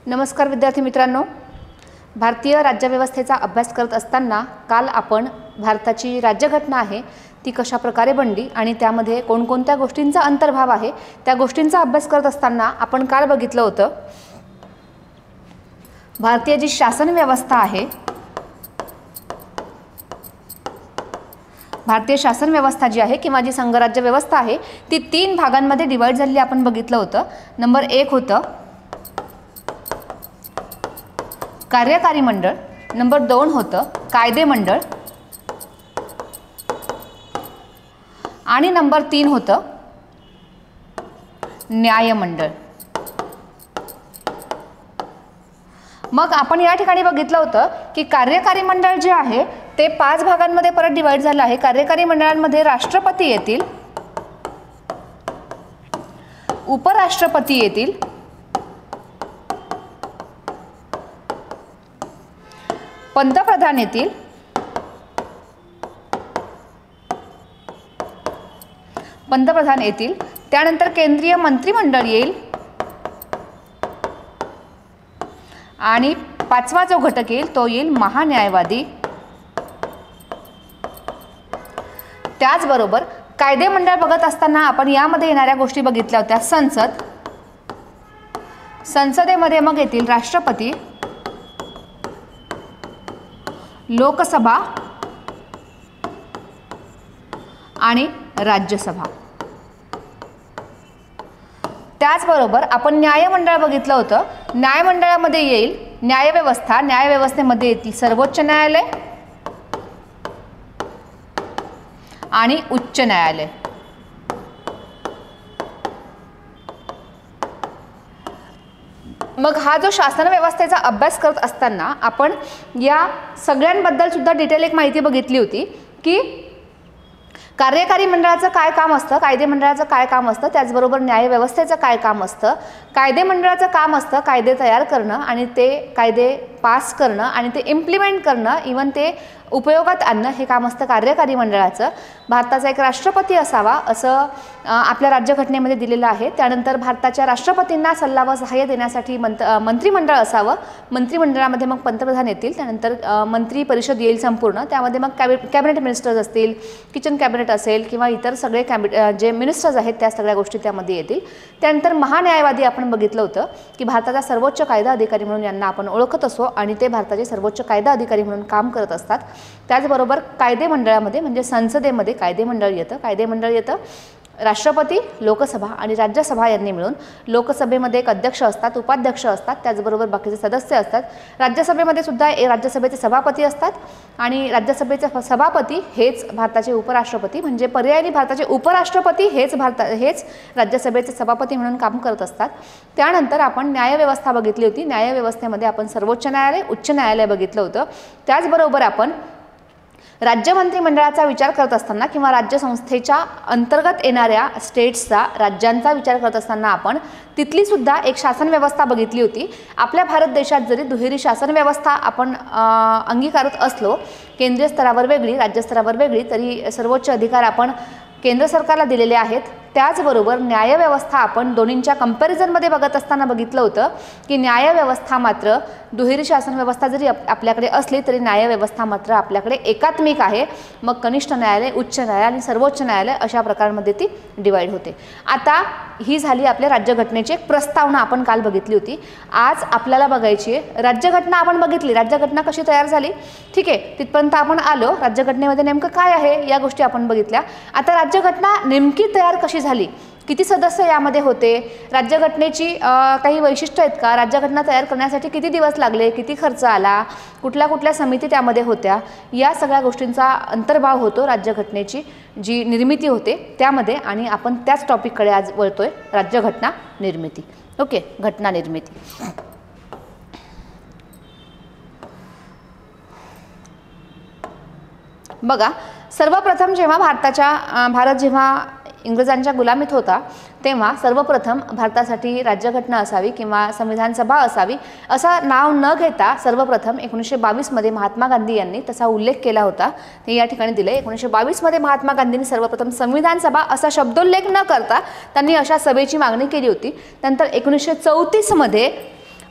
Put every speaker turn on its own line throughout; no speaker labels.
नमस्कार विद्यार्थी मित्रांनो, भारतीय राज्यव्यवस्थेचा अभ्यास करत असताना काल आपण भारताची राज्यघटना आहे ती कशा प्रकारे बनली आणि त्यामध्ये कोणकोणत्या गोष्टींचा अंतर्भाव आहे त्या गोष्टींचा अभ्यास करत असताना आपण काल बघितलं होतं भारतीय जी शासन व्यवस्था आहे, भारतीय शासन व्यवस्था जी आहे किंवा जी संघराज्य व्यवस्था आहे ती 3 भागांमध्ये डिवाइड झालेली आपण बघितलं होतं। नंबर 1 होतं कार्यकारी मंडळ, नंबर 2 होतं कायदे मंडळ आणि नंबर 3 होतं न्यायमंडळ। मग आपण या ठिकाणी बघितलं होतं की कार्यकारी मंडळ जे आहे ते 5 भागांमध्ये परत डिवाइड झालं आहे। कार्यकारी मंडळांमध्ये राष्ट्रपती येतील, उपराष्ट्रपती येतील, पंतप्रधान येतील, त्यानंतर केंद्रीय मंत्रिमंडळ येईल आणि 5वा जो घटक येईल तो येईल महान्यायवादी। त्याचबरोबर कायदे मंडळ बघत असताना आपण यामध्ये येणाऱ्या गोष्टी बघितल्या होत्या। संसदेमध्ये मग येतील राष्ट्रपती, लोकसभा आणि राज्यसभा। त्याचबरोबर आपण न्यायमंडळ बघितलं होतं। न्यायमंडळामध्ये येईल न्यायव्यवस्था, न्यायव्यवस्थेमध्ये येतील सर्वोच्च न्यायालय आणि उच्च न्यायालय। मग हा जो शासन व्यवस्थेचा अभ्यास करत असताना आपण या सगळ्यांबद्दल सुद्धा डिटेल एक माहिती बघितली होती की कार्यकारी मंडळाचं काय काम असतं, कायदे मंडळाचं काय काम असतं, त्याचबरोबर न्यायव्यवस्थेचं काय काम असतं। कायदे मंडळाचं काम असतं कायदे तयार करणं आणि ते कायदे पास करणं आणि ते इम्प्लिमेंट करणं, इवन ते उपयोगात आणणं, हे काम असतं कार्यकारी मंडळाचं। भारताचा एक राष्ट्रपती असावा असं आपल्या राज्यघटनेमध्ये दिलेलं आहे। त्यानंतर भारताच्या राष्ट्रपतींना सल्ला व सहाय्य देण्यासाठी मंत्रिमंडळ असावं। मंत्रिमंडळामध्ये मग पंतप्रधान येतील, त्यानंतर मंत्री परिषद येईल संपूर्ण, त्यामध्ये मग कॅबिनेट मिनिस्टर्स असतील, किचन कॅबिनेट असेल किंवा इतर सगळे जे मिनिस्टर्स आहेत त्या सगळ्या गोष्टी त्यामध्ये येतील। त्यानंतर महान्यायवादी आपण बघितलं होतं की भारताचा सर्वोच्च कायदा अधिकारी म्हणून यांना आपण ओळखत असो आणि ते भारताचे सर्वोच्च कायदा अधिकारी म्हणून काम करत असतात। त्याचबरोबर कायदे मंडळामध्ये म्हणजे संसदेमध्ये कायदे मंडळ येतं राष्ट्रपती, लोकसभा आणि राज्यसभा यांनी मिळून। लोकसभेमध्ये एक अध्यक्ष असतात, उपाध्यक्ष असतात, त्याचबरोबर बाकीचे सदस्य असतात। राज्यसभेमध्ये सुद्धा राज्यसभेचे सभापती असतात आणि राज्यसभेचे सभापती हेच भारताचे उपराष्ट्रपती, म्हणजे पर्यायी भारताचे उपराष्ट्रपती हेच राज्यसभेचे सभापती म्हणून काम करत असतात। त्यानंतर आपण न्यायव्यवस्था बघितली होती। न्यायव्यवस्थेमध्ये आपण सर्वोच्च न्यायालय, उच्च न्यायालय बघितलं होतं। त्याचबरोबर आपण राज्य मंत्रिमंडळाचा विचार करत असताना किंवा राज्यसंस्थेच्या अंतर्गत येणाऱ्या स्टेट्सचा, राज्यांचा विचार करत असताना आपण तिथली सुद्धा एक शासन व्यवस्था बघितली होती। आपल्या भारत देशात जरी दुहेरी शासन व्यवस्था आपण अंगीकारत असलो, केंद्रीय स्तरावर वेगळी, राज्य स्तरावर वेगळी, तरी सर्वोच्च अधिकार आपण केंद्र सरकारला दिलेले आहेत। त्याचबरोबर न्यायव्यवस्था आपण दोन्हींच्या कंपॅरिझनमध्ये बघत असताना बघितलं होतं की न्यायव्यवस्था मात्र दुहेरी शासन व्यवस्था जरी आपल्याकडे असली तरी न्यायव्यवस्था मात्र आपल्याकडे एकात्मिक आहे। मग कनिष्ठ न्यायालय, उच्च न्यायालय आणि सर्वोच्च न्यायालय अशा प्रकारांमध्ये ती डिवाइड होते। आता ही झाली आपल्या राज्यघटनेची एक प्रस्तावना आपण काल बघितली होती। आज आपल्याला बघायची आहे राज्यघटना। आपण बघितली राज्यघटना कशी तयार झाली, ठीक आहे, तिथपर्यंत आपण आलो। राज्यघटनेमध्ये नेमकं काय आहे या गोष्टी आपण बघितल्या। आता राज्यघटना नेमकी तयार कशी झाली, किती सदस्य यामध्ये होते, राज्यघटनेची काही वैशिष्ट्य आहेत का, राज्यघटना तयार करण्यासाठी किती दिवस लागले, किती खर्च आला, कुठल्या समिती त्यामध्ये होत्या, या सगळ्या गोष्टींचा अंतर्भाव होतो राज्यघटनेची जी निर्मिती होते त्यामध्ये। आणि आपण त्याच टॉपिककडे आज वळतोय, राज्यघटना निर्मिती। ओके, घटना निर्मिती। बघा, सर्वप्रथम जेव्हा भारत जेव्हा इंग्रजांच्या गुलामीत होता तेव्हा सर्वप्रथम भारतासाठी राज्यघटना असावी किंवा संविधान सभा असावी असं नाव न घेता सर्वप्रथम 1922 मध्ये महात्मा गांधी यांनी तसा उल्लेख केला होता। ते या ठिकाणी दिले 1922 मध्ये महात्मा गांधींनी सर्वप्रथम संविधान सभा असा शब्दोल्लेख न करता त्यांनी अशा सभेची मागणी केली होती। नंतर 1934 मध्ये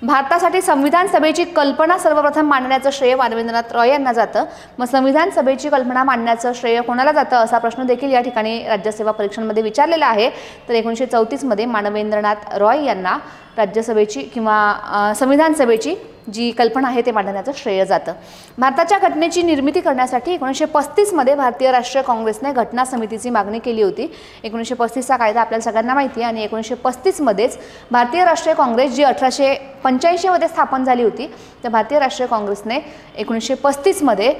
भारतासाठी संविधान सभेची कल्पना सर्वप्रथम मांडण्याचं श्रेय मानवेंद्रनाथ रॉय यांना जातं. मग संविधान सभेची कल्पना मांडण्याचं श्रेय कोणाला जातं असा प्रश्न देखील या ठिकाणी राज्यसेवा परीक्षांमध्ये विचारलेला आहे. तर 1934 मध्ये मानवेंद्रनाथ रॉय यांना राज्यसभेची किंवा संविधान सभेची जी कल्पना आहे ते मांडण्याचं श्रेय जातं. भारताच्या घटनेची निर्मिती करण्यासाठी 1935 मध्ये भारतीय राष्ट्रीय काँग्रेसने घटना समितीची मागणी केली होती. 1935चा कायदा आपल्याला सगळ्यांना माहिती आहे आणि 1935 मध्येच भारतीय राष्ट्रीय काँग्रेस जी 1885 मध्ये स्थापन झाली होती, तर भारतीय राष्ट्रीय काँग्रेसने 1935 मध्ये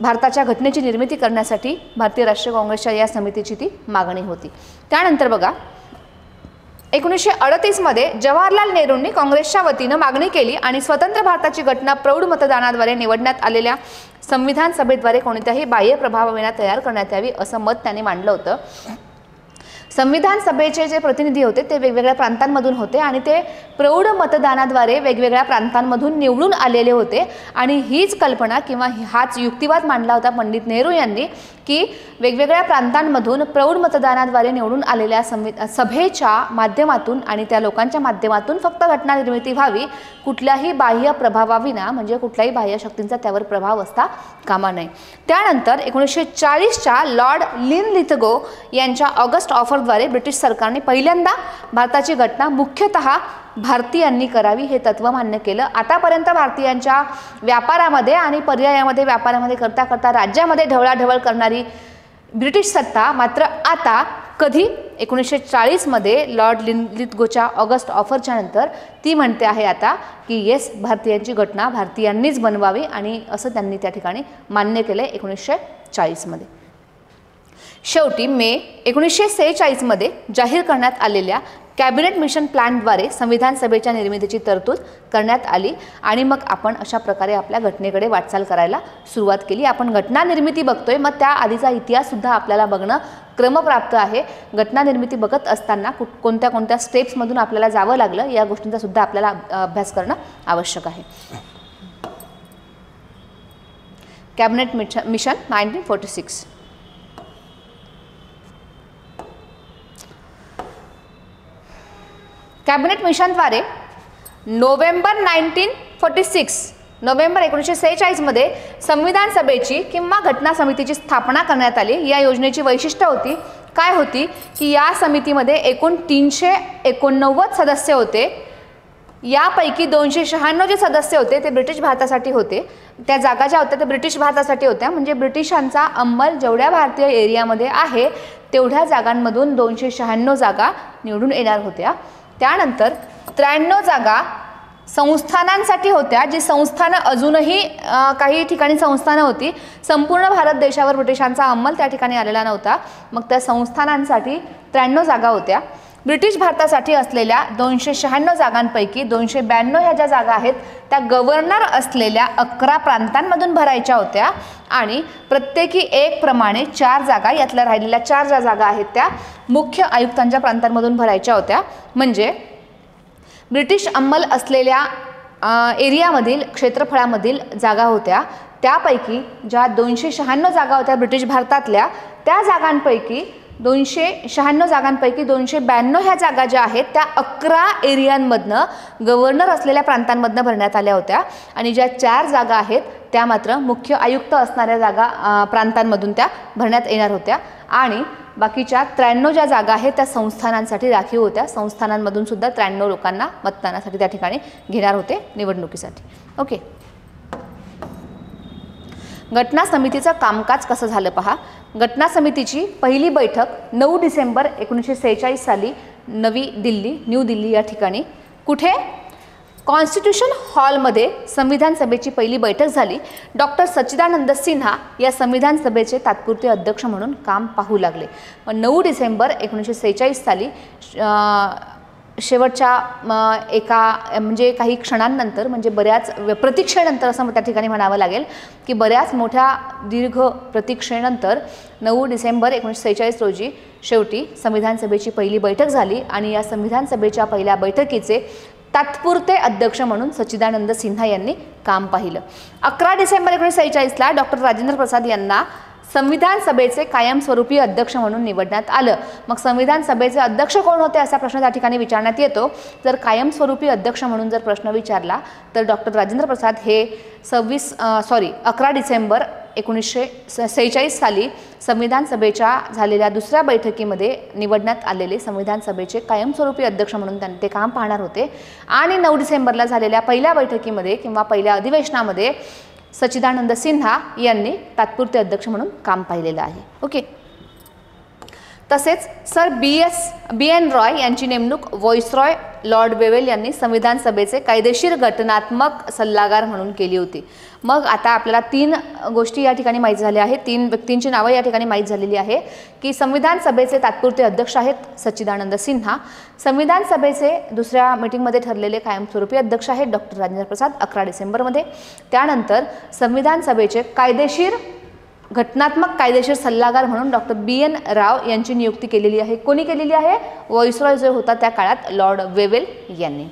भारताच्या घटनेची निर्मिती करण्यासाठी भारतीय राष्ट्रीय काँग्रेसच्या या समितीची ती मागणी होती. त्यानंतर बघा 1938 मध्ये जवाहरलाल नेहरूंनी काँग्रेसच्या वतीनं मागणी केली आणि स्वतंत्र भारताची घटना प्रौढ मतदानाद्वारे निवडण्यात आलेल्या संविधान सभेद्वारे कोणत्याही बाह्य प्रभावाविना तयार करण्यात यावी असं मत त्यांनी मांडलं होतं. संविधान सभेचे जे प्रतिनिधी होते ते वेगवेगळ्या प्रांतांमधून होते आणि ते प्रौढ मतदानाद्वारे वेगवेगळ्या प्रांतांमधून निवडून आलेले होते आणि हीच कल्पना किंवा हाच युक्तिवाद मांडला होता पंडित नेहरू यांनी की वेगवेगळ्या प्रांतांमधून प्रौढ मतदानाद्वारे निवडून आलेल्या सभेच्या माध्यमातून आणि त्या लोकांच्या माध्यमातून फक्त घटना निर्मिती व्हावी, कुठल्याही बाह्य प्रभावाविना म्हणजे कुठल्याही बाह्य शक्तींचा त्यावर प्रभाव असता कामा नये. त्यानंतर 1940च्या लॉर्ड लिनलिथगो यांच्या ऑगस्ट ऑफरद्वारे ब्रिटिश सरकारने पहिल्यांदा भारताची घटना मुख्यतः भारतीयांनी करावी हे तत्व मान्य केलं. आतापर्यंत भारतीयांच्या व्यापारामध्ये आणि पर्यायामध्ये व्यापारामध्ये करता करता राज्यामध्ये ढवळाढवळ करणारी ब्रिटिश सत्ता मात्र आता कधी 1940 मध्ये लॉर्ड लिनलिथगोच्या ऑगस्ट ऑफरच्या नंतर ती म्हणते आहे आता की येस, भारतीयांची घटना भारतीयांनीच बनवावी आणि असं त्यांनी त्या ठिकाणी मान्य केलं 1940 मध्ये. शेवटी मे 1946 मध्ये जाहीर करण्यात आलेल्या कॅबिनेट मिशन प्लॅनद्वारे संविधान सभेच्या निर्मितीची तरतूद करण्यात आली आणि मग आपण अशा प्रकारे आपल्या घटनेकडे वाटचाल करायला सुरुवात केली. आपण घटना निर्मिती बघतोय, मग त्या आधीचा इतिहास सुद्धा आपल्याला बघणं क्रमप्राप्त आहे. घटना निर्मिती बघत असताना कोणत्या कोणत्या स्टेप्समधून आपल्याला जावं लागलं या गोष्टींचा सुद्धा आपल्याला अभ्यास करणं आवश्यक आहे. Cabinet mission 1946. कॅबिनेट मिशनद्वारे नोव्हेंबर 1946 मध्ये संविधान सभेची किंवा घटना समितीची स्थापना करण्यात आली. या योजनेची वैशिष्ट्य होती काय होती की या समितीमध्ये एकूण 389 सदस्य होते. यापैकी 296 जे सदस्य होते ते ब्रिटिश भारतासाठी होते. त्या जागा ज्या होत्या त्या ब्रिटिश भारतासाठी होत्या, म्हणजे ब्रिटिशांचा अंमल जेवढ्या भारतीय एरियामध्ये आहे तेवढ्या जागांमधून 296 जागा निवडून येणार होत्या. त्यानंतर 93 जागा संस्थानांसाठी होत्या, जी संस्थानं अजूनही काही ठिकाणी संस्थानं होती. संपूर्ण भारत देशावर ब्रिटिशांचा अंमल त्या ठिकाणी आलेला नव्हता. मग त्या संस्थानांसाठी 93 जागा होत्या. ब्रिटिश भारतासाठी असलेल्या 296 जागांपैकी 292 ह्या ज्या जागा आहेत त्या गव्हर्नर असलेल्या 11 प्रांतांमधून भरायच्या होत्या आणि प्रत्येकी एक प्रमाणे 4 जागा, यातल्या राहिलेल्या 4 ज्या जागा आहेत त्या मुख्य आयुक्तांच्या प्रांतांमधून भरायच्या होत्या. म्हणजे ब्रिटिश अंमल असलेल्या एरियामधील क्षेत्रफळामधील जागा होत्या त्यापैकी ज्या 296 जागा होत्या ब्रिटिश भारतातल्या त्या जागांपैकी 296 जागांपैकी 292 ह्या जागा ज्या आहेत त्या 11 एरियांमधनं गव्हर्नर असलेल्या प्रांतांमधनं भरण्यात आल्या होत्या आणि ज्या 4 जागा आहेत त्या मात्र मुख्य आयुक्त असणाऱ्या जागा प्रांतांमधून त्या भरण्यात येणार होत्या आणि बाकीच्या 93 ज्या जागा आहेत त्या संस्थानांसाठी राखीव होत्या. संस्थानांमधून सुद्धा 93 लोकांना मतदानासाठी त्या ठिकाणी घेणार होते निवडणुकीसाठी. ओके, घटना समितीचं कामकाज कसं झालं पहा. घटना समितीची पहिली बैठक 9 डिसेंबर 1946 साली न्यू दिल्ली या ठिकाणी कुठे कॉन्स्टिट्यूशन हॉलमध्ये संविधान सभेची पहिली बैठक झाली. डॉक्टर सच्चिदानंद सिन्हा या संविधान सभेचे तात्पुरते अध्यक्ष म्हणून काम पाहू लागले. मग 9 डिसेंबर 1946 साली शेवटच्या एका म्हणजे काही क्षणांनंतर म्हणजे बऱ्याच प्रतीक्षेनंतर असं त्या ठिकाणी म्हणावं लागेल की बऱ्याच मोठ्या दीर्घ प्रतीक्षेनंतर 9 डिसेंबर 1946 रोजी शेवटी संविधान सभेची पहिली बैठक झाली आणि या संविधान सभेच्या पहिल्या बैठकीचे तात्पुरते अध्यक्ष म्हणून सच्चिदानंद सिन्हा यांनी काम पाहिलं. 11 डिसेंबर 1946ला डॉक्टर राजेंद्र प्रसाद यांना संविधान सभेचे कायमस्वरूपी अध्यक्ष म्हणून निवडण्यात आलं. मग संविधान सभेचे अध्यक्ष कोण होते असा प्रश्न त्या ठिकाणी विचारण्यात येतो. जर कायमस्वरूपी अध्यक्ष म्हणून जर प्रश्न विचारला तर डॉक्टर राजेंद्र प्रसाद हे 11 डिसेंबर 1946 साली संविधान सभेच्या झालेल्या दुसऱ्या बैठकीमध्ये निवडण्यात आलेले संविधान सभेचे कायमस्वरूपी अध्यक्ष म्हणून ते काम पाहणार होते. आणि 9 डिसेंबरला झालेल्या पहिल्या बैठकीमध्ये किंवा पहिल्या अधिवेशनामध्ये सच्चिदानंद सिन्हा यांनी तात्पुरते अध्यक्ष म्हणून काम पाहिलेलं आहे. ओके. तसेच सर बी एन रॉय यांची नेमणूक व्हॉइसरॉय लॉर्ड वेवेल यांनी संविधान सभेचे कायदेशीर घटनात्मक सल्लागार म्हणून केली होती. मग आता आपल्याला 3 गोष्टी या ठिकाणी माहीत झाल्या आहेत, 3 व्यक्तींची नावं या ठिकाणी माहीत झालेली आहे की संविधान सभेचे तात्पुरते अध्यक्ष आहेत सच्चिदानंद सिन्हा, संविधान सभेचे दुसऱ्या मीटिंगमध्ये ठरलेले कायमस्वरूपी अध्यक्ष आहेत डॉक्टर राजेंद्र प्रसाद 11 डिसेंबरमध्ये. त्यानंतर संविधान सभेचे घटनात्मक कायदेशीर सल्लागार म्हणून डॉक्टर BN राव यांची नियुक्ती केलेली आहे. कोणी केलेली आहे? व्हॉइसरॉय जो होता त्या काळात लॉर्ड वेवेल यांनी.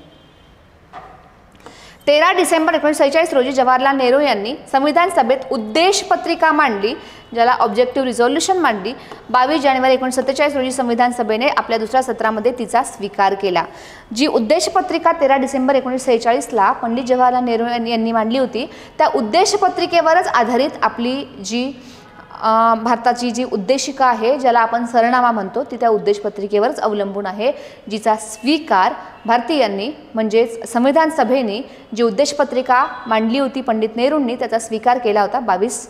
13 डिसेंबर 1946 रोजी जवाहरलाल नेहरू यांनी संविधान सभेत उद्देश पत्रिका मांडली, ज्याला ऑब्जेक्टिव्ह रिझोल्युशन मांडली. 22 जानेवारी 1947 रोजी संविधान सभेने आपल्या दुसऱ्या सत्रामध्ये तिचा स्वीकार केला. जी उद्देश पत्रिका 13 डिसेंबर 1946ला पंडित जवाहरलाल नेहरू यांनी मांडली होती, त्या उद्देश पत्रिकेवरच आधारित आपली जी भारताची जी उद्देशिका आहे, ज्याला आपण सरनामा म्हणतो, ती त्या उद्देश पत्रिकेवरच अवलंबून आहे, जिचा स्वीकार भारतीयांनी म्हणजेच संविधान सभेने जी उद्देश पत्रिका मांडली होती पंडित नेहरूंनी, त्याचा स्वीकार केला होता 22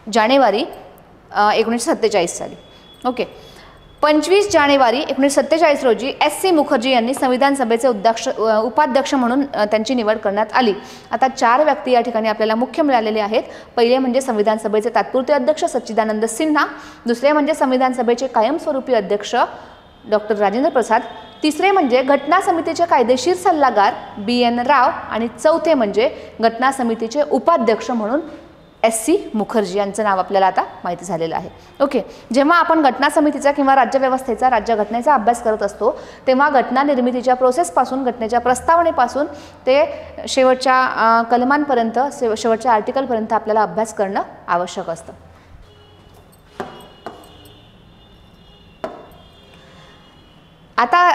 जानेवारी 1947 साली. ओके. 25 जानेवारी 1947 रोजी SC मुखर्जी यांनी संविधान सभेचे उपाध्यक्ष म्हणून त्यांची निवड करण्यात आली. आता 4 व्यक्ती या ठिकाणी आपल्याला मुख्य मिळालेले आहेत. पहिले म्हणजे संविधान सभेचे तात्पुरते अध्यक्ष सच्चिदानंद सिन्हा, दुसरे म्हणजे संविधान सभेचे कायमस्वरूपी अध्यक्ष डॉक्टर राजेंद्र प्रसाद, तिसरे म्हणजे घटना समितीचे कायदेशीर सल्लागार BN राव आणि चौथे म्हणजे घटना समितीचे उपाध्यक्ष म्हणून SC मुखर्जी यांचं नाव आपल्याला आता माहिती झालेलं आहे. ओके. जेव्हा आपण घटना समितीचा किंवा राज्यव्यवस्थेचा राज्यघटनेचा अभ्यास करत असतो तेव्हा घटना निर्मितीच्या प्रोसेसपासून, घटनेच्या प्रस्तावनेपासून ते शेवटच्या कलमांपर्यंत, शेवटच्या आर्टिकलपर्यंत आपल्याला अभ्यास करणं आवश्यक असतं. आता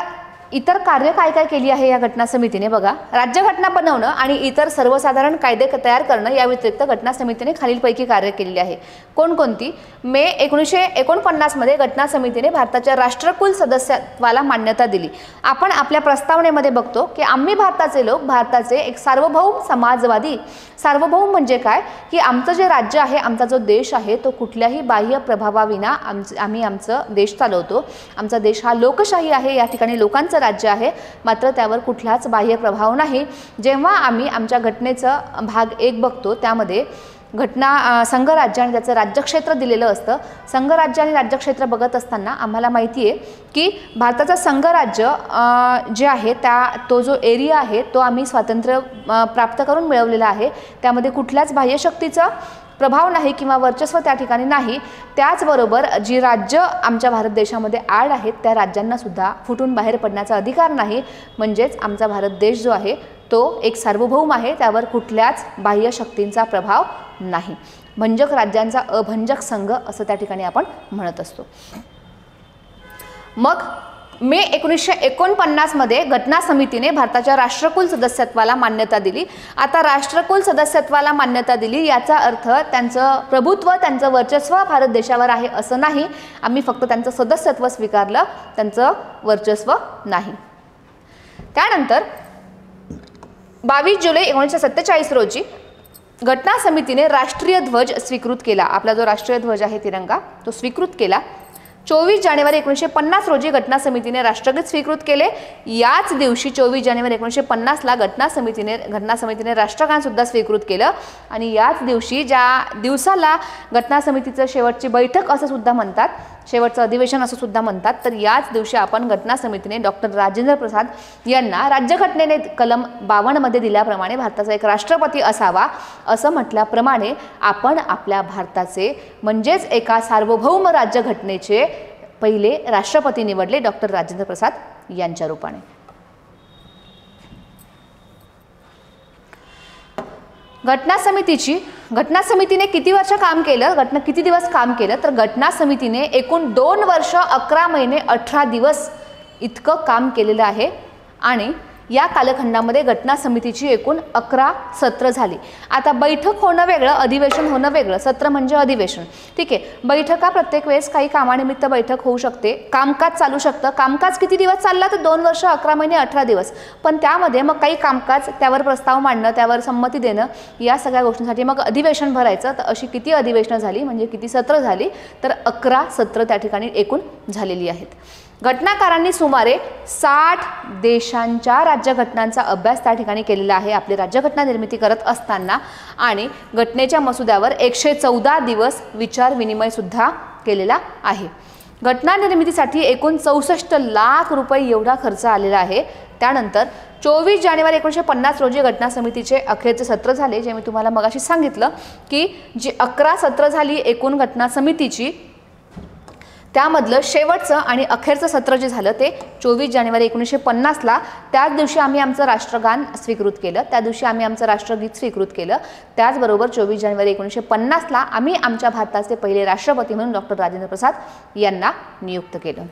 इतर कार्य काय काय केली आहे या घटना समितीने बघा. राज्यघटना बनवणं आणि इतर सर्वसाधारण कायदे तयार करणं या व्यतिरिक्त घटना समितीने खालीलपैकी कार्य केलेली आहे. कोणकोणती? मे 1949 मध्ये घटना समितीने भारताच्या राष्ट्रकुल सदस्यत्वाला मान्यता दिली. आपण आपल्या प्रस्तावनेमध्ये बघतो की आम्ही भारताचे लोक भारताचे एक सार्वभौम समाजवादी. सार्वभौम म्हणजे काय की आमचं जे राज्य आहे, आमचा जो देश आहे, तो कुठल्याही बाह्य प्रभावाविना आम्ही आमचं देश चालवतो. आमचा देश हा लोकशाही आहे, या ठिकाणी लोकांचं राज्य आहे, मात्र त्यावर कुठलाच बाह्य प्रभाव नाही. जेव्हा आम्ही आमच्या घटनेचं भाग 1 बघतो त्यामध्ये संघराज्य आणि त्याचं राज्यक्षेत्र दिलेलं असतं. संघराज्य आणि राज्यक्षेत्र बघत असताना आम्हाला माहिती आहे की भारताचं संघराज्य जे आहे तो जो एरिया आहे तो आम्ही स्वातंत्र्य प्राप्त करून मिळवलेला आहे. त्यामध्ये कुठल्याच बाह्यशक्तीचा प्रभाव नाही किंवा वर्चस्व त्या ठिकाणी नाही. त्याचबरोबर जी राज्य आमच्या भारत देशामध्ये ॲड आहेत त्या राज्यांना सुद्धा फुटून बाहेर पडण्याचा अधिकार नाही. म्हणजेच आमचा भारत देश जो आहे तो एक सार्वभौम आहे, त्यावर कुठल्याच बाह्य शक्तींचा प्रभाव नाही. भंजक राज्यांचा अभंजक संघ असं त्या ठिकाणी आपण म्हणत असतो. मग मे 1949 मध्ये घटना समितीने भारताच्या राष्ट्रकुल सदस्यत्वाला मान्यता दिली. आता राष्ट्रकुल सदस्यत्वाला मान्यता दिली याचा अर्थ त्यांचं प्रभुत्व, त्यांचं वर्चस्व भारत देशावर आहे असं नाही. आम्ही फक्त त्यांचं सदस्यत्व स्वीकारलं, त्यांचं वर्चस्व नाही. त्यानंतर 22 जुलै 1947 रोजी घटना समितीने राष्ट्रीय ध्वज स्वीकृत केला. आपला जो राष्ट्रीय ध्वज आहे तिरंगा तो स्वीकृत केला. 24 जानेवारी 1950 रोजी घटना समितीने राष्ट्रगीत स्वीकृत केले. याच दिवशी 24 जानेवारी 1950ला घटना समितीने राष्ट्रगान सुद्धा स्वीकृत केलं. आणि याच दिवशी, ज्या दिवसाला घटना समितीचं शेवटची बैठक असं सुद्धा म्हणतात, शेवटचं अधिवेशन असं सुद्धा म्हणतात, तर याच दिवशी आपण घटना समितीने डॉक्टर राजेंद्र प्रसाद यांना राज्यघटनेने कलम 52 मध्ये दिल्याप्रमाणे भारताचा एक राष्ट्रपती असावा असं म्हटल्याप्रमाणे आपण आपल्या भारताचे म्हणजेच एका सार्वभौम राज्यघटनेचे पहिले राष्ट्रपती निवडले डॉक्टर राजेंद्र प्रसाद यांच्या रूपाने. घटना समितीची घटना समितीने किती वर्ष काम केलं, किती दिवस काम केलं, तर घटना समितीने एकूण 2 वर्ष 11 महिने 18 दिवस इतकं काम केलेलं आहे आणि या कालखंडामध्ये घटना समितीची एकूण 11 सत्र झाली. आता बैठक होणं वेगळं, अधिवेशन होणं वेगळं. सत्र म्हणजे अधिवेशन, ठीक आहे. बैठका प्रत्येक वेळेस काही कामानिमित्त बैठक होऊ शकते, कामकाज चालू शकतं. कामकाज किती दिवस चाललं, तर 2 वर्ष 11 महिने 18 दिवस. पण त्यामध्ये मग काही कामकाज, त्यावर प्रस्ताव मांडणं, त्यावर संमती देणं, या सगळ्या गोष्टींसाठी मग अधिवेशन भरायचं. तर अशी किती अधिवेशनं झाली, म्हणजे किती सत्र झाली, तर 11 सत्र त्या ठिकाणी एकूण झालेली आहेत. घटनाकारांनी सुमारे 60 देशांच्या राज्यघटनांचा अभ्यास त्या ठिकाणी केलेला आहे आपली राज्यघटना निर्मिती करत असताना आणि घटनेच्या मसुद्यावर 114 दिवस विचार विनिमय सुद्धा केलेला आहे. घटना निर्मितीसाठी एकूण 64 लाख रुपये एवढा खर्च आलेला आहे. त्यानंतर 24 जानेवारी 1950 रोजी घटना समितीचे अखेरचे सत्र झाले. जे मी तुम्हाला मगाशी सांगितलं की जी 11 सत्र झाली एकूण घटना समितीची, त्यामधलं शेवटचं आणि अखेरचं सत्र जे झालं ते 24 जानेवारी 1950ला. त्याच दिवशी आम्ही आमचं राष्ट्रगान स्वीकृत केलं, त्या दिवशी आम्ही आमचं राष्ट्रगीत स्वीकृत केलं. त्याचबरोबर 24 जानेवारी 1950ला आम्ही आमच्या भारताचे पहिले राष्ट्रपती म्हणून डॉक्टर राजेंद्र प्रसाद यांना नियुक्त केलं.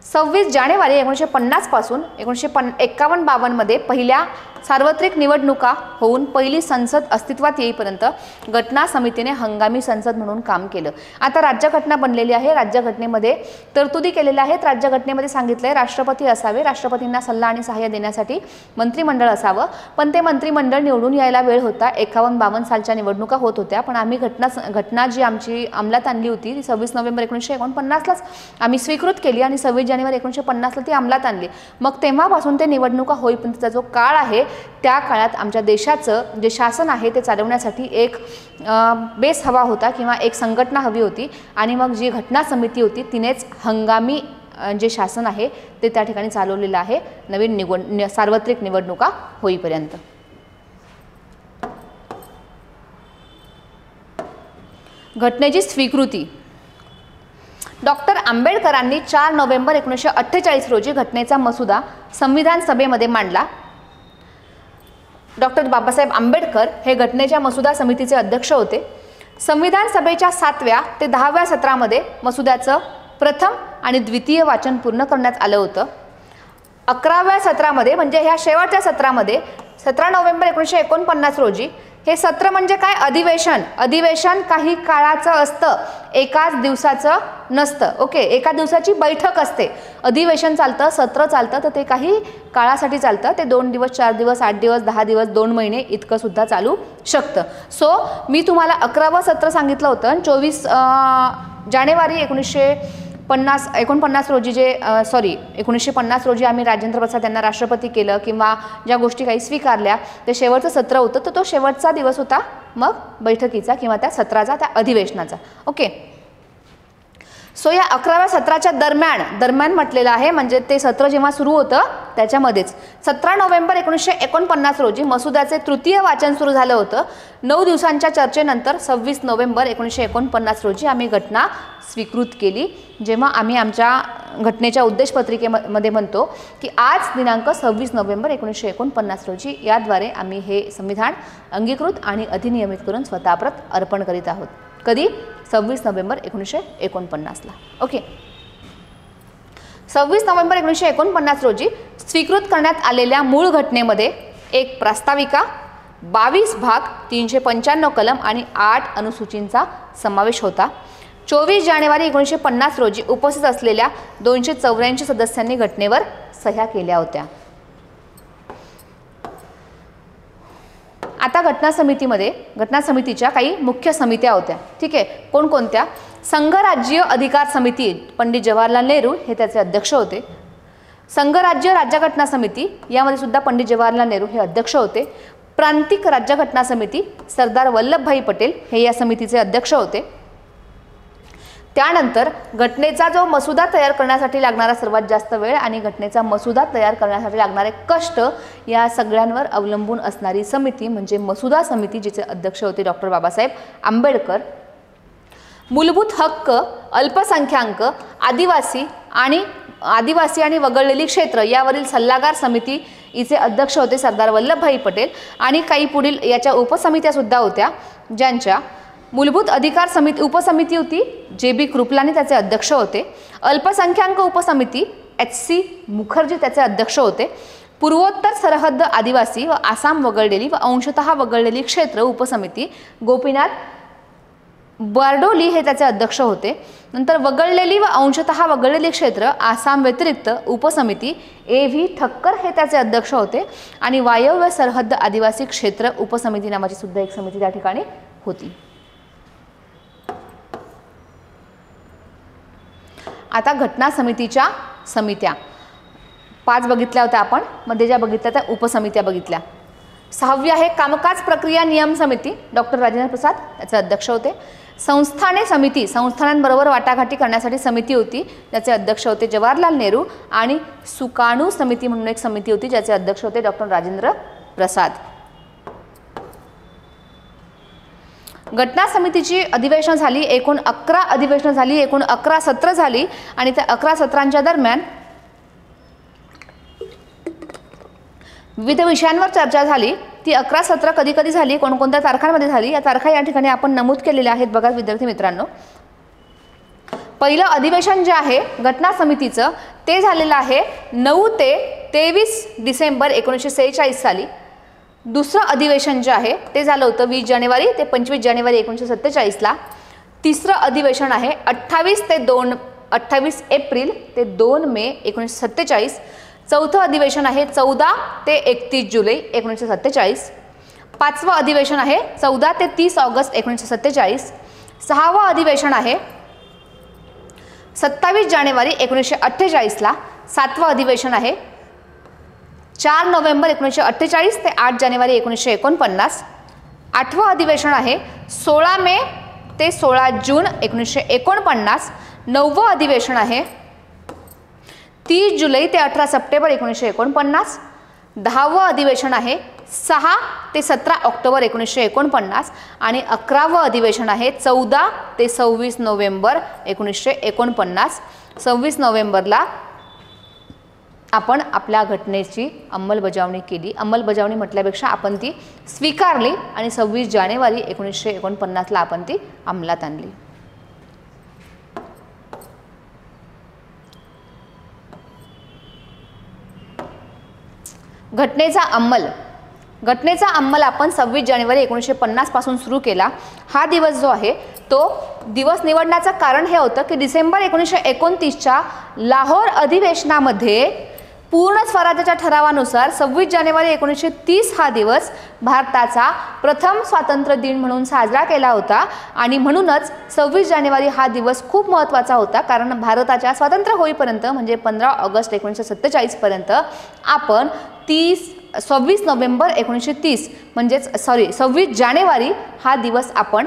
26 जानेवारी 1950 पासून 1951-52 मध्ये पहिल्या सार्वत्रिक निवडणुका होऊन पहिली संसद अस्तित्वात येईपर्यंत घटना समितीने हंगामी संसद म्हणून काम केलं. आता राज्यघटना बनलेली आहे, राज्यघटनेमध्ये तरतुदी केलेल्या आहेत. राज्यघटनेमध्ये सांगितलंय राष्ट्रपती असावे, राष्ट्रपतींना सल्ला आणि सहाय्य देण्यासाठी मंत्रिमंडळ असावं. पण ते मंत्रिमंडळ निवडून यायला वेळ होता. 51-52 सालच्या निवडणुका होत होत्या. पण आम्ही घटना जी आमची अंमलात आणली होती ती 26 नोव्हेंबर 1949लाच आम्ही स्वीकृत केली आणि 26 जानेवारी 1950ला ती अंमलात आणली. मग तेव्हापासून ते निवडणुका होईपर्यंतचा जो काळ आहे त्या काळात आमच्या देशाचं जे शासन आहे ते चालवण्यासाठी एक बेस हवा होता किंवा एक संघटना हवी होती आणि मग जी घटना समिती होती तिनेच हंगामी जे शासन आहे ते त्या ठिकाणी चालवलेलं आहे नवीन सार्वत्रिक निवडणुका होईपर्यंत. घटनेची स्वीकृती. डॉक्टर आंबेडकरांनी 4 नोव्हेंबर 1948 रोजी घटनेचा मसुदा संविधान सभेमध्ये मांडला. डॉक्टर बाबासाहेब आंबेडकर हे घटनेच्या मसुदा समितीचे अध्यक्ष होते. संविधान सभेच्या 7व्या ते 10व्या सत्रामध्ये मसुद्याचं प्रथम आणि द्वितीय वाचन पूर्ण करण्यात आलं होतं. 11व्या सत्रामध्ये म्हणजे ह्या शेवटच्या सत्रामध्ये 17 नोव्हेंबर 1949 रोजी हे सत्र म्हणजे काय, अधिवेशन. अधिवेशन काही काळाचं असतं, एकाच दिवसाचं नसतं. ओके, एका दिवसाची बैठक असते. अधिवेशन चालतं, सत्र चालतं, तर ते काही काळासाठी चालतं. ते 2 दिवस 4 दिवस 8 दिवस 10 दिवस 2 महिने इतकं सुद्धा चालू शकतं. सो मी तुम्हाला 11वं सत्र सांगितलं होतं. 24 जानेवारी 1949 रोजी 1950 रोजी आम्ही राजेंद्र प्रसाद यांना राष्ट्रपती केलं किंवा ज्या गोष्टी काही स्वीकारल्या ते शेवटचं सत्र होतं. तर तो शेवटचा दिवस होता मग बैठकीचा किंवा त्या सत्राचा, त्या अधिवेशनाचा. ओके, सो या 11व्या सत्राच्या दरम्यान म्हटलेलं आहे, म्हणजे ते सत्र जेव्हा सुरू होतं त्याच्यामध्येच 17 नोव्हेंबर 1949 रोजी मसुद्याचे तृतीय वाचन सुरू झालं होतं. 9 दिवसांच्या चर्चेनंतर 26 नोव्हेंबर 1949 रोजी आम्ही घटना स्वीकृत केली. जेव्हा आम्ही आमच्या घटनेच्या उद्देशपत्रिकेमध्ये म्हणतो की आज दिनांक 26 नोव्हेंबर 1949 रोजी याद्वारे आम्ही हे संविधान अंगीकृत आणि अधिनियमित करून स्वतःप्रत अर्पण करीत आहोत. कधी? 26 नोव्हेंबर 1949ला. ओके, 26 नोव्हेंबर 1949 रोजी स्वीकृत करण्यात आलेल्या मूळ घटनेमध्ये एक प्रास्ताविका, 22 भाग, 395 कलम आणि 8 अनुसूचींचा समावेश होता. 24 जानेवारी 1950 रोजी उपस्थित असलेल्या 284 सदस्यांनी घटनेवर सह्या केल्या होत्या. आता घटना समितीच्या काही मुख्य समित्या होत्या. ठीक आहे, कोणकोणत्या? संघराज्य अधिकार समिती, पंडित जवाहरलाल नेहरू हे त्याचे अध्यक्ष होते. संघराज्य राज्यघटना समिती, यामध्ये सुद्धा पंडित जवाहरलाल नेहरू हे अध्यक्ष होते. प्रांतिक राज्यघटना समिती, सरदार वल्लभभाई पटेल हे या समितीचे अध्यक्ष होते. त्यानंतर घटनेचा जो मसुदा तयार करण्यासाठी लागणारा सर्वात जास्त वेळ आणि घटनेचा मसुदा तयार करण्यासाठी लागणारे कष्ट या सगळ्यांवर अवलंबून असणारी समिती म्हणजे मसुदा समिती, जिचे अध्यक्ष होते डॉक्टर बाबासाहेब आंबेडकर. मूलभूत हक्क, अल्पसंख्याक, आदिवासी आणि वगळलेली क्षेत्र यावरील सल्लागार समिती हिचे अध्यक्ष होते सरदार वल्लभभाई पटेल आणि काही पुढील याच्या उपसमित्या सुद्धा होत्या, ज्यांच्या मूलभूत अधिकार समिती उपसमिती होती, JB कृपलानी त्याचे अध्यक्ष होते. अल्पसंख्याक उपसमिती HC मुखर्जी त्याचे अध्यक्ष होते. पूर्वोत्तर सरहद्द आदिवासी व आसाम वगळलेली व अंशतः वगळलेली क्षेत्र उपसमिती गोपीनाथ बारडोली हे त्याचे अध्यक्ष होते. नंतर वगळलेली व अंशतः वगळलेली क्षेत्र आसाम व्यतिरिक्त उपसमिती AV ठक्कर हे त्याचे अध्यक्ष होते. आणि वायव्य सरहद्द आदिवासी क्षेत्र उपसमिती नावाची सुद्धा एक समिती त्या ठिकाणी होती. आता घटना समितीच्या समित्या 5 बघितल्या होत्या आपण, मध्ये ज्या बघितल्या त्या उपसमित्या बघितल्या. 6वी आहे कामकाज प्रक्रिया नियम समिती, डॉक्टर राजेंद्र प्रसाद त्याचे अध्यक्ष होते. संस्थाने समिती, संस्थानांबरोबर वाटाघाटी करण्यासाठी समिती होती, ज्याचे अध्यक्ष होते जवाहरलाल नेहरू. आणि सुकाणू समिती म्हणून एक समिती होती, ज्याचे अध्यक्ष होते डॉक्टर राजेंद्र प्रसाद. घटना समितीची अधिवेशन झाली, एकूण 11 अधिवेशनं झाली, एकूण 11 सत्र झाली. आणि त्या 11 सत्रांच्या दरम्यान विविध विषयांवर चर्चा झाली. ती 11 सत्र कधी कधी झाली, कोणकोणत्या तारखांमध्ये झाली, या तारखा या ठिकाणी आपण नमूद केलेल्या आहेत बघा विद्यार्थी मित्रांनो. पहिलं अधिवेशन जे आहे घटना समितीचं ते झालेलं आहे 9 ते 23 डिसेंबर 1946 साली. दुसरं अधिवेशन जे आहे ते झालं होतं 20 जानेवारी ते 25 जानेवारी 1947 ला. तिसरं अधिवेशन आहे 28 एप्रिल ते 2 मे 1947. चौथं अधिवेशन आहे 14 ते 31 जुलै 1947. 5वं अधिवेशन आहे 14 ते 30 ऑगस्ट 1947. 6वं अधिवेशन आहे 27 जानेवारी 1948 ला. 7वं अधिवेशन आहे 4 नोव्हेंबर 1948 ते 8 जानेवारी 1949. 8वं अधिवेशन आहे 16 मे ते 16 जून 1949. 9वं अधिवेशन आहे 30 जुलै ते 18 सप्टेंबर 1949. 10वं अधिवेशन आहे 6 ते 17 ऑक्टोबर 1949. आणि 11वं अधिवेशन आहे 14 ते 26 नोव्हेंबर 1949. 26 नोव्हेंबरला आपण आपल्या घटनेची अंमलबजावणी केली. अंमलबजावणी म्हटल्यापेक्षा आपण ती स्वीकारली आणि 26 जानेवारी 1949ला आपण ती अंमलात आणली. घटनेचा अंमल आपण 26 जानेवारी 1950 पासून सुरू केला. हा दिवस जो आहे तो दिवस निवडण्याचं कारण हे होतं की डिसेंबर 1929च्या लाहोर अधिवेशनामध्ये पूर्ण स्वराज्याच्या ठरावानुसार 26 जानेवारी 1930 हा दिवस भारताचा प्रथम स्वातंत्र्य दिन म्हणून साजरा केला होता. आणि म्हणूनच 26 जानेवारी हा दिवस खूप महत्त्वाचा होता, कारण भारताच्या स्वातंत्र्य होईपर्यंत म्हणजे 15 ऑगस्ट 1947 पर्यंत आपण 26 नोव्हेंबर 1930 म्हणजेच 26 जानेवारी हा दिवस आपण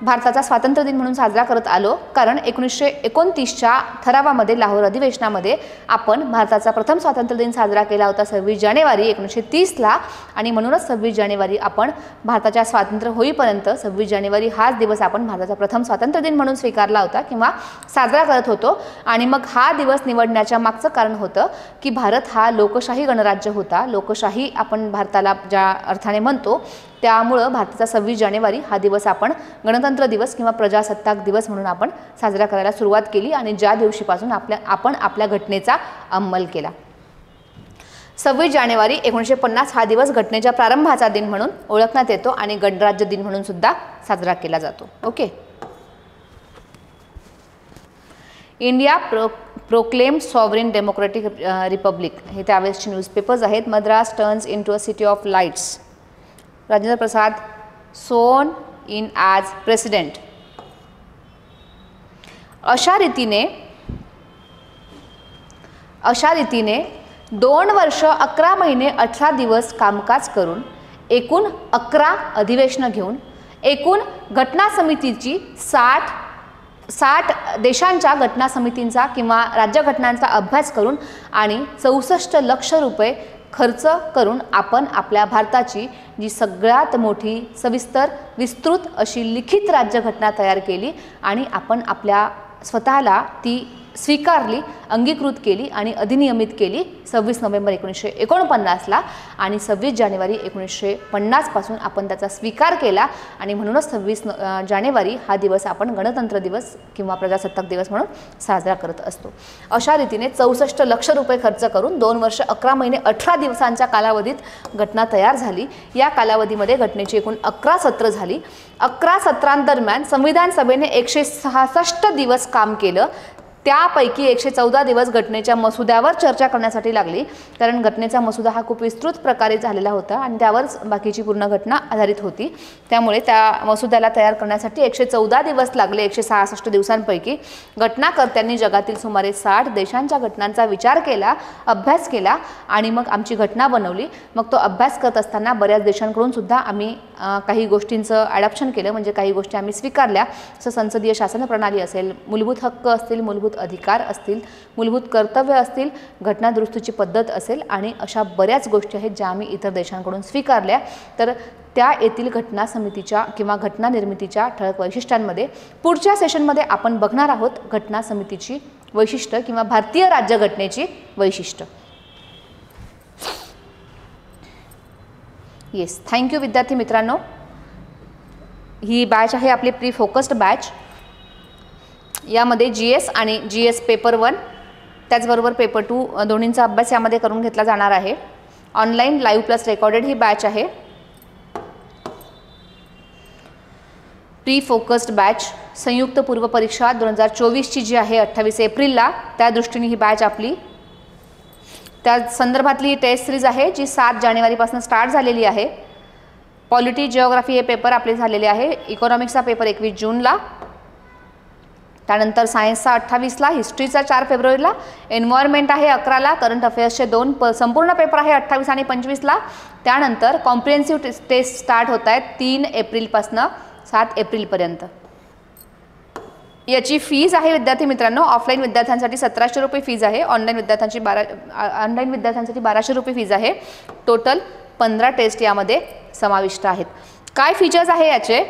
भारताचा स्वातंत्र्य दिन म्हणून साजरा करत आलो. कारण 1929च्या ठरावामध्ये लाहोर अधिवेशनामध्ये आपण भारताचा प्रथम स्वातंत्र्य दिन साजरा केला होता 26 जानेवारी 1930ला. आणि म्हणूनच 26 जानेवारी आपण भारताच्या स्वातंत्र्य होईपर्यंत 26 जानेवारी हाच दिवस आपण भारताचा प्रथम स्वातंत्र्य दिन म्हणून स्वीकारला होता किंवा साजरा करत होतो. आणि मग हा दिवस निवडण्याच्या मागचं कारण होतं की भारत हा लोकशाही गणराज्य होता. लोकशाही आपण भारताला ज्या अर्थाने म्हणतो, त्यामुळं भारताचा 26 जानेवारी हा दिवस आपण गणतंत्र दिवस किंवा प्रजासत्ताक दिवस म्हणून आपण साजरा करायला सुरुवात केली. आणि ज्या दिवशीपासून आपण आपल्या घटनेचा अंमल केला. 26 जानेवारी 1950 हा दिवस घटनेच्या प्रारंभाचा दिन म्हणून ओळखण्यात येतो आणि गणराज्य दिन म्हणून सुद्धा साजरा केला जातो. Okay. India proclaimed sovereign democratic republic हे त्यावेळेसचे न्यूजपेपर्स आहेत. Madras turns into a city of lights. Rajendra Prasad sworn in as president. अशा रीतीने 2 वर्ष 11 महिने 18 दिवस कामकाज करून एकूण 11 अधिवेशनं घेऊन एकूण घटना समितीची 60 देशांच्या घटना समितींचा किंवा राज्यघटनांचा अभ्यास करून आणि 64 लक्ष रुपये खर्च करून आपण आपल्या भारताची जी सगळ्यात मोठी सविस्तर विस्तृत अशी लिखित राज्यघटना तयार केली. आणि आपण आपल्या स्वतःला ती स्वीकारली, अंगीकृत केली आणि अधिनियमित केली 26 नोव्हेंबर 1949ला आणि 26 जानेवारी 1950 पासून आपण त्याचा स्वीकार केला आणि म्हणूनच 26 जानेवारी हा दिवस आपण गणतंत्र दिवस किंवा प्रजासत्ताक दिवस म्हणून साजरा करत असतो. अशा रीतीने 64 लक्ष रुपये खर्च करून 2 वर्ष 11 महिने 18 दिवसांच्या कालावधीत घटना तयार झाली. या कालावधीमध्ये घटनेची एकूण 11 सत्र झाली. 11 सत्रांदरम्यान संविधान सभेने 166 दिवस काम केलं. त्यापैकी 114 दिवस घटनेच्या मसुद्यावर चर्चा करण्यासाठी लागली, कारण घटनेचा मसुदा हा खूप विस्तृत प्रकारे झालेला होता आणि त्यावरच बाकीची पूर्ण घटना आधारित होती. त्यामुळे त्या मसुद्याला तयार करण्यासाठी 114 दिवस लागले. 166 दिवसांपैकी घटनाकर्त्यांनी जगातील सुमारे 60 देशांच्या घटनांचा विचार केला, अभ्यास केला आणि मग आमची घटना बनवली. मग तो अभ्यास करत असताना बऱ्याच देशांकडून सुद्धा आम्ही काही गोष्टींचं ॲडॉप्शन केलं, म्हणजे काही गोष्टी आम्ही स्वीकारल्या. जसं संसदीय शासन प्रणाली असेल, मूलभूत हक्क असतील, मूलभूत अधिकार असतील, मूलभूत कर्तव्य असतील, घटना दुरुस्तीची पद्धत असेल आणि अशा बऱ्याच गोष्टी आहेत ज्या आम्ही इतर देशांकडून स्वीकारल्या. तर त्या येथील घटना समितीच्या किंवा घटना निर्मितीच्या ठळक वैशिष्ट्यांमध्ये पुढच्या सेशनमध्ये आपण बघणार आहोत घटना समितीची वैशिष्ट्य किंवा भारतीय राज्यघटनेची वैशिष्ट्य. येस, थँक्यू विद्यार्थी मित्रांनो. ही बॅच आहे आपली प्री फोकस्ड बॅच. यामध्ये GS आणि GS पेपर 1 त्याचबरोबर पेपर 2 दोन्हींचा अभ्यास यामध्ये करून घेतला जाणार आहे. ऑनलाईन लाईव्ह प्लस रेकॉर्डेड ही बॅच आहे. प्री फोकस्ड बॅच संयुक्त पूर्व परीक्षा 2024ची जी आहे 28 एप्रिलला, त्या दृष्टीने ही बॅच आपली त्या संदर्भातली टेस्ट सिरीज आहे जी 7 जानेवारीपासून स्टार्ट झालेली आहे. पॉलिटी, जिओग्राफी हे पेपर आपले झालेले आहे. इकॉनॉमिक्सचा पेपर 21 जूनला, त्यानंतर सायन्सचा 28ला, हिस्ट्रीचा 4 फेब्रुवारीला, एन्व्हायरमेंट आहे 11ला, करंट अफेअर्सचे 2 संपूर्ण पेपर आहे 28 आणि 25ला. त्यानंतर कॉम्प्रिहेन्सिव्ह टेस्ट स्टार्ट होत आहेत 3 एप्रिलपासून 7 एप्रिलपर्यंत. याची फीज आहे विद्यार्थी मित्रांनो, ऑफलाईन विद्यार्थ्यांसाठी 1700 रुपये फीज आहे, ऑनलाईन विद्यार्थ्यांसाठी 1200 रुपये फीज आहे. टोटल 15 टेस्ट यामध्ये समाविष्ट आहेत. काय फीचर्स आहे याचे?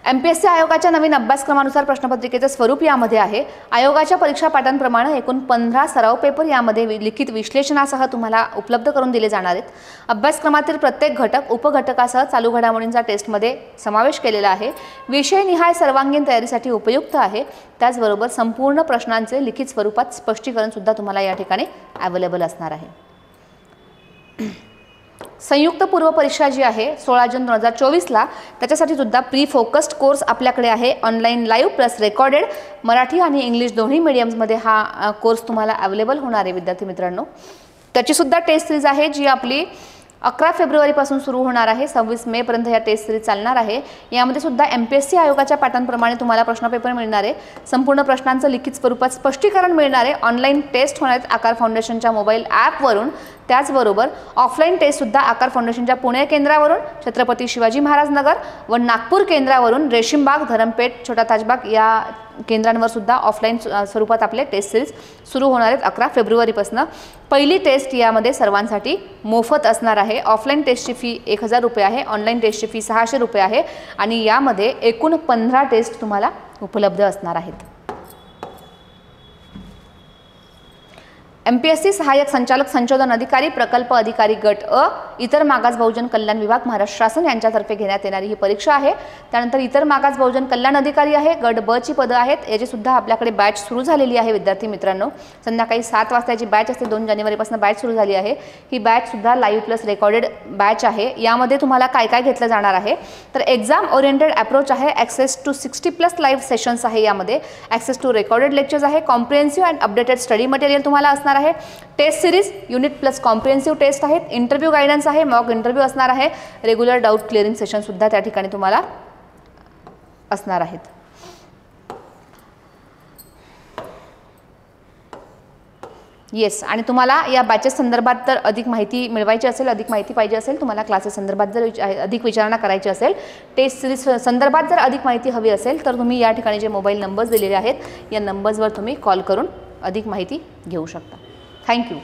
MPSC आयोगाच्या नवीन अभ्यासक्रमानुसार प्रश्नपत्रिकेचं स्वरूप यामध्ये आहे. आयोगाच्या परीक्षा पाठांप्रमाणे एकूण 15 सराव पेपर यामध्ये लिखित विश्लेषणासह तुम्हाला उपलब्ध करून दिले जाणार आहेत. अभ्यासक्रमातील प्रत्येक घटक उपघटकासह चालू घडामोडींचा टेस्टमध्ये समावेश केलेला आहे. विषयनिहाय सर्वांगीण तयारीसाठी उपयुक्त आहे. त्याचबरोबर संपूर्ण प्रश्नांचे लिखित स्वरूपात स्पष्टीकरण सुद्धा तुम्हाला या ठिकाणी अवेलेबल असणार आहे. संयुक्त पूर्व परीक्षा जी आहे 16 जून 2024ला, त्याच्यासाठी सुद्धा प्री फोकस्ड कोर्स आपल्याकडे आहे. Online live plus recorded, Marathi आणि इंग्लिश दोन्ही मीडियम्समध्ये हा कोर्स तुम्हाला अवेलेबल होणार आहे विद्यार्थी मित्रांनो. त्याची सुद्धा टेस्ट सिरीज आहे जी आपली 11 फेब्रुवारीपासून सुरू होणार आहे. 26 मेपर्यंत या टेस्ट सिरीज चालणार आहे. यामध्ये सुद्धा MPSC आयोगाच्या पाठांप्रमाणे तुम्हाला प्रश्नपेपर मिळणार आहे. संपूर्ण प्रश्नांचं लिखित स्वरूपात स्पष्टीकरण मिळणार आहे. ऑनलाईन टेस्ट होणार आहेत आकार फाउंडेशनच्या मोबाईल ॲपवरून. त्याचबरोबर ऑफलाईन टेस्टसुद्धा आकार फाउंडेशनच्या पुणे केंद्रावरून, छत्रपती शिवाजी महाराज नगर व नागपूर केंद्रावरून, रेशीमबाग, धरमपेठ, छोटा ताजबाग या केंद्रांवर सुद्धा ऑफलाईन स्वरूपात आपले टेस्ट सिरीज सुरू होणार आहेत 11 फेब्रुवारीपासून. पहिली टेस्ट यामध्ये सर्वांसाठी मोफत असणार आहे. ऑफलाईन टेस्टची फी 1000 रुपये आहे, ऑनलाईन टेस्टची फी 600 रुपये आहे आणि यामध्ये एकूण 15 टेस्ट तुम्हाला उपलब्ध असणार आहेत. MPSC सहाय्यक संचालक संशोधन अधिकारी प्रकल्प अधिकारी गट अ, इतर मागास बहुजन कल्याण विभाग महाराष्ट्र शासन यांच्यातर्फे घेण्यात येणारी ही परीक्षा आहे. त्यानंतर इतर मागास बहुजन कल्याण अधिकारी आहे, गट ब ची पदं आहेत. याची सुद्धा आपल्याकडे बॅच सुरू झालेली आहे विद्यार्थी मित्रांनो. संध्याकाळी 7 वाजताची बॅच असते, 2 जानेवारीपासून बॅच सुरू झाली आहे. ही बॅच सुद्धा लाईव्ह प्लस रेकॉर्डेड बॅच आहे. यामध्ये तुम्हाला काय काय घेतलं जाणार आहे तर एक्झाम ओरिएंटेड अप्रोच आहे, ॲक्सेस टू 60+ लाईव्ह सेशन्स आहे. यामध्ये ॲक्सेस टू रेकॉर्डेड लेक्चर्स आहे, comprehensive and updated study material तुम्हाला असणार आहे. Test series unit plus comprehensive test आहेत, इंटरव्ह्यू गायडन्स आहे, मॉक इंटरव्ह्यू असणार आहे, रेग्युलर डाऊट क्लिअरिंग सेशन सुद्धा त्या ठिकाणी तुम्हाला असणार आहेत. येस, आणि तुम्हाला या बॅचेस संदर्भात तर अधिक माहिती मिळवायची असेल, अधिक माहिती पाहिजे असेल, तुम्हाला क्लासेस संदर्भात जर अधिक विचारणा करायची असेल, टेस्ट सिरीज संदर्भात जर अधिक माहिती हवी असेल तर तुम्ही या ठिकाणी जे मोबाईल नंबर्स दिलेले आहेत या नंबर्सवर तुम्ही कॉल करून अधिक माहिती घेऊ शकता. थँक्यू.